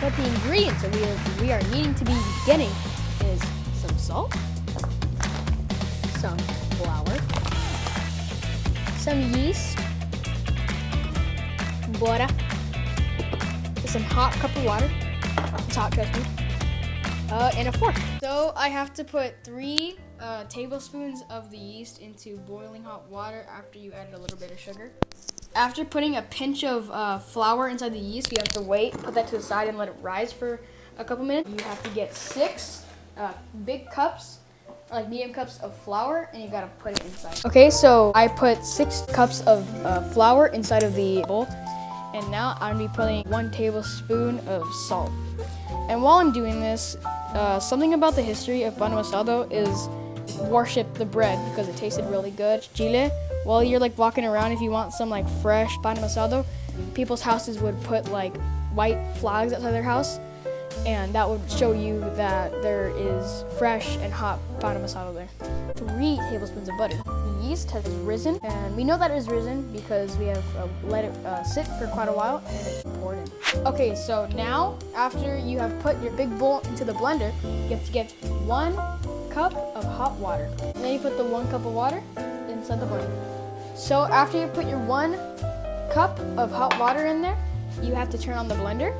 But the ingredients that we are needing to be getting is some salt, some flour, some yeast, butter, some hot cup of water. It's hot, trust me. And a fork. So I have to put 3 tablespoons of the yeast into boiling hot water after you add a little bit of sugar. After putting a pinch of flour inside the yeast, you have to wait, put that to the side and let it rise for a couple minutes. You have to get 6 big cups, or like medium cups of flour, and you gotta put it inside. Okay, so I put 6 cups of flour inside of the bowl, and now I'm gonna be putting 1 tablespoon of salt. And while I'm doing this, something about the history of pan asado is worship the bread because it tasted really good. Chile, while you're like walking around, if you want some like fresh pan asado, people's houses would put like white flags outside their house, and that would show you that there is fresh and hot pan asado there. 3 tablespoons of butter. The yeast has risen, and we know that it has risen because we have let it sit for quite a while and it's poured in. Okay, so now after you have put your big bowl into the blender, you have to get 1 cup of hot water. And then you put the 1 cup of water inside the blender. So after you put your 1 cup of hot water in there, you have to turn on the blender.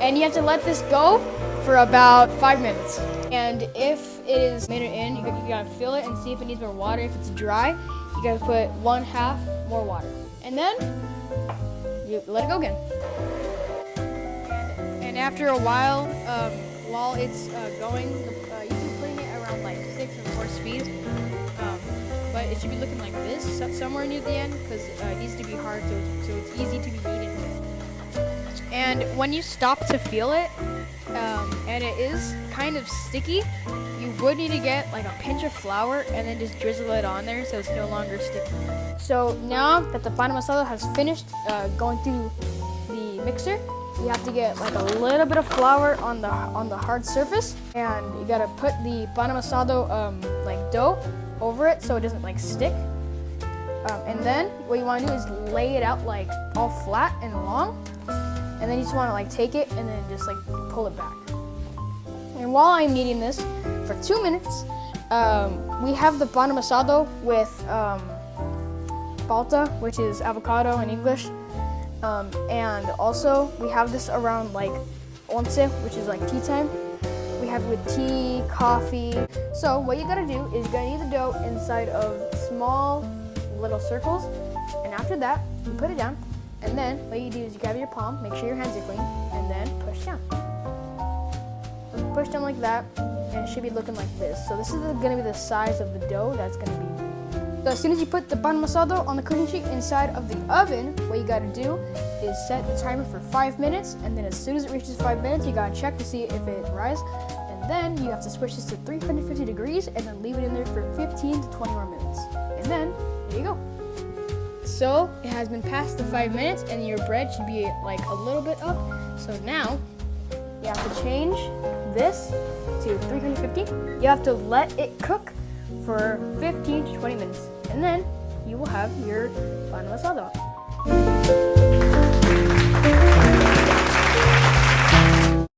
And you have to let this go for about 5 minutes. And if it is a minute in, you gotta fill it and see if it needs more water. If it's dry, you gotta put 1/2 more water. And then you let it go again. And after a while it's going, you can put it around like 6 or 4 speeds. But it should be looking like this somewhere near the end because it needs to be hard so it's easy to be kneaded with. And when you stop to feel it, and it is kind of sticky, you would need to get like a pinch of flour and then just drizzle it on there so it's no longer sticky. So now that the pan asado has finished going through the mixer, you have to get like a little bit of flour on the hard surface, and you gotta put the pan asado like dough over it so it doesn't like stick. And then what you want to do is lay it out like all flat and long. And then you just want to like take it and then just like pull it back. And while I'm kneading this for 2 minutes, we have the pan asado with palta, which is avocado in English. And also we have this around like once, which is like tea time. We have it with tea, coffee. So what you gotta do is you're gonna knead the dough inside of small little circles. And after that, you put it down. And then what you do is you grab your palm, make sure your hands are clean, and then push down. Push down like that, and it should be looking like this. So this is gonna be the size of the dough that's gonna be. So as soon as you put the pan asado on the cooking sheet inside of the oven, what you gotta do is set the timer for 5 minutes, and then as soon as it reaches 5 minutes, you gotta check to see if it rises. And then you have to switch this to 350 degrees and then leave it in there for 15 to 20 more minutes. And then, there you go. So it has been past the 5 minutes and your bread should be like a little bit up. So now you have to change this to 350. You have to let it cook for 15 to 20 minutes. And then you will have your pan asado.